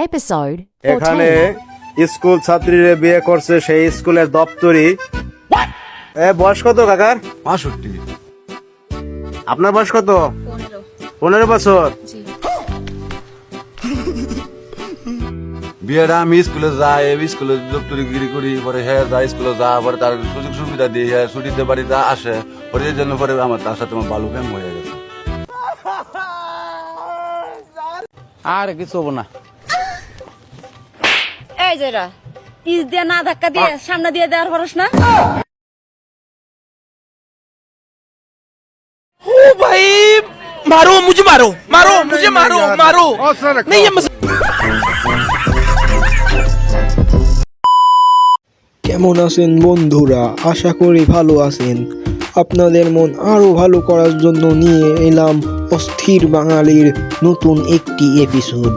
Episode এখানে 14. School ছাত্রীরে বিয়ে করছে সেই স্কুলের দপ্তরি। বয়স কত কাকার? 65। আপনার বয়স কত? 15 বছর। বিয়েটা আমি স্কুলে যাই, স্কুলে দপ্তরিগিরি করি, পরে হ্যাঁ যাই স্কুলে যা, পরে তার সুযোগ সুবিধা দিই, হ্যাঁ ছুটিতে বাড়িতে আসে, পরে এই জন্য পরে আমার তার সাথে আমার ভালো প্রেম হয়ে গেছে। আর কিছু হবো না। এই যেরা পিস দিয়ে না ধাক্কা দিয়ে সামনে দিয়ে দেওয়ার পারস না। ओ भाई मारो मुझे, मारो मारो मुझे, मारो मारो नहीं ये কেমন আছেন বন্ধুরা? আশা করি ভালো আছেন। আপনাদের মন আরো ভালো করার জন্য নিয়ে এলাম অস্থির বাঙালির নতুন একটি এপিসোড।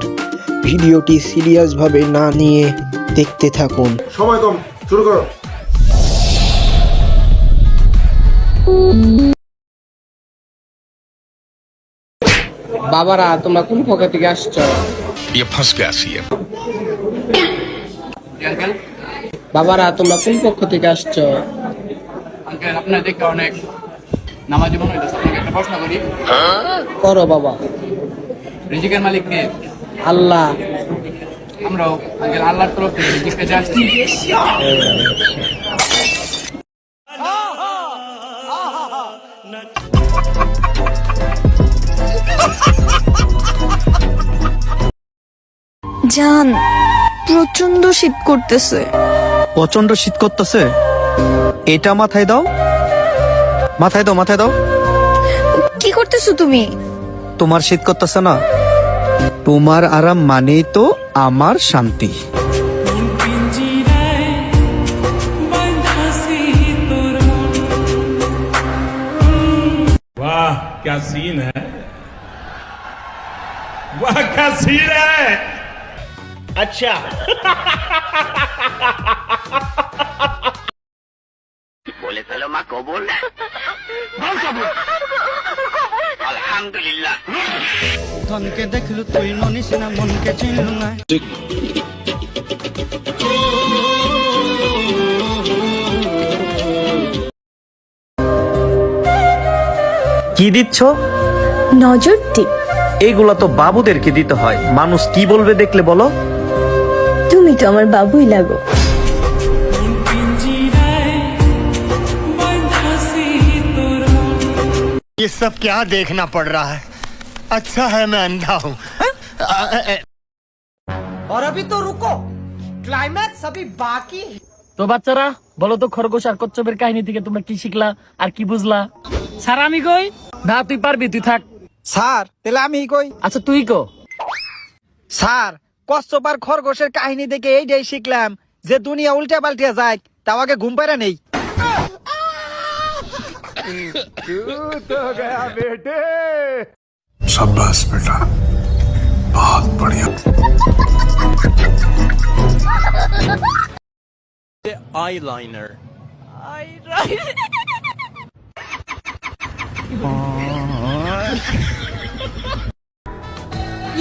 ভিডিওটি সিরিয়াসভাবে না নিয়ে দেখতে থাকুন। সময় কম, শুরু করো। বাবারা তোমরা কোন পক্ষ থেকে আসছো? ये फंस गया सीएम। বাবারা তোমরা কোন পক্ষ থেকে আসছো? আঙ্কেল আপনার দেখতে অনেক নামাজি মনে হইতেছে, আপনাকে একটা প্রশ্ন করি। করো বাবা। রিজিকের মালিক কে? আল্লাহ। আমরাও আঙ্কেল আল্লাহর তরফ থেকে রিজিক পেতে আসছি। জান, প্রচন্ড শীত করতেছে। প্রচন্ড শীত করতেছে, এটা মাথায় দাও, মাথায় দাও, মাথায় দাও। কি করতেছো তুমি? তোমার শীত করতেছে না, তোমার আরাম মানেই তো আমার শান্তি। वाह क्या सीन है, वाह क्या सीन है। अच्छा बोले फैलो माँ को बोल अल्हम्दुलिल्लाह। ধনকে দেখলু তুই ননিস না, মনকে চিনলু না। কি দিচ্ছ? নজর টিপ। এইগুলা তো বাবুদেরকে দিতে হয়, মানুষ কি বলবে দেখলে বলো। তুমি তো আমার বাবুই লাগো। ये सब क्या देखना पड़ रहा है? अच्छा है मैं अंधा हूँ। और अभी तो रुको, क्लाइमैक्स अभी बाकी है। তো বাচ্চারা বলো তো, খরগোশ আর কচ্ছপের কাহিনী থেকে তোমরা কি শিখলা আর কি বুঝলা? স্যার আমি কই না, তুই পারবি, তুই থাক। স্যার তাহলে আমি কই। আচ্ছা তুই কো। স্যার কচ্ছপ আর খরগোশের কাহিনী দেখে এইটাই শিখলাম যে দুনিয়া উল্টে পাল্টে যায়, তাও আগে ঘুম পাড়া নেই। शाबाश बेटा, बहुत बढ़िया। आईलाइनर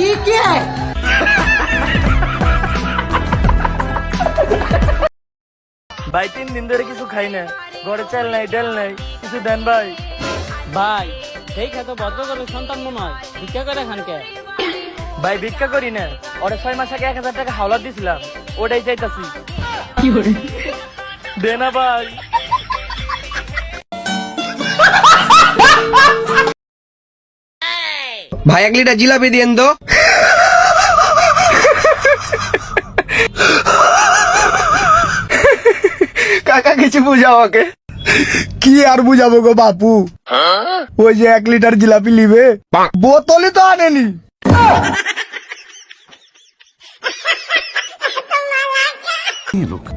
ये क्या है? ভাই 3 দিন ধরে কিছু খাই না, ঘরে চাল নাই, ডাল নাই, কিছু দেন ভাই। ভাই এই খেতো ভদ্রঘরের সন্তান মনে হয়, ভিক্ষা করে খান কে? ভাই ভিক্ষা করি না, ওরে 6 মাস আগে 1000 টাকা হাওলাত দিছিলাম, ওটাই চাইতাছি। কি করে দে না ভাই। ভাই 1 লিটার জিলাপি দিয়েন তো। কাকা কিছু বুঝাও আমাকে। কি আর বুঝাবো গো বাপু, ওই যে 1 লিটার জিলাপি লিবে, বোতলই তো আনেনি।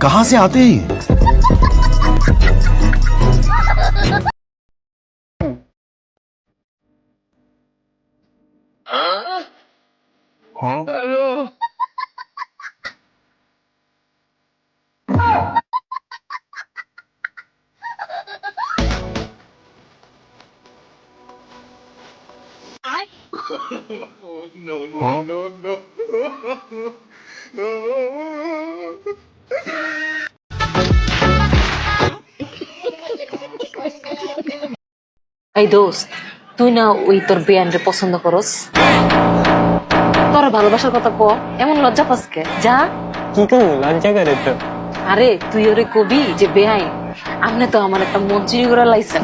कहाँ से आते हैं? no, no, no, no. এই দোস্ত, তুই না ওই তোর বেয়ানরে পছন্দ করস, তোর ভালোবাসার কথা ক, এমন লজ্জা পাসকে যা। কি করবো, লজ্জা করে তো। আরে তুই ওরে কবি যে বেআইন, আপনি তো আমার একটা মঞ্জুরি করে লাইছেন,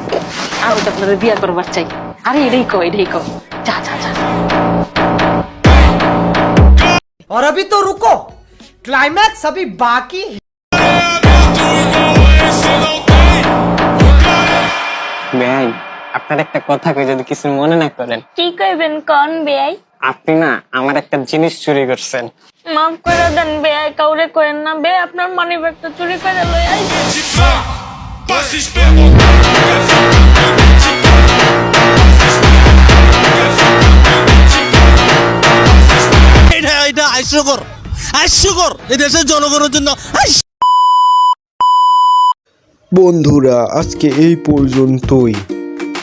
আমি তো আপনার বিয়া করবার চাই। আরে এটাই ক, এটাই ক, যা যা যা। और अभी तो रुको, क्लाइमैक्स अभी बाकी है। বেআই, আপনার একটা কথা কই, যদি কিছু মনে না করেন। কি কইবেন কোন বেয়াই? আপনি না আমার একটা জিনিস চুরি করছেন। মাফ করে দেন বেয়াই, কাউরে কইেন না বে, আপনার মানি ব্যাগটা চুরি করে লই আইছি। এটা হাস্যকর এই দেশের জনগণের জন্য। বন্ধুরা, আজকে এই পর্যন্তই।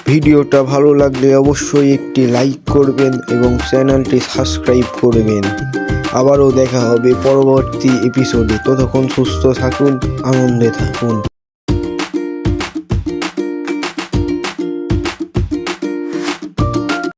ভিডিওটা ভালো লাগলে অবশ্যই একটি লাইক করবেন এবং চ্যানেলটি সাবস্ক্রাইব করবেন। আবারও দেখা হবে পরবর্তী এপিসোডে। ততক্ষণ সুস্থ থাকুন, আনন্দে থাকুন।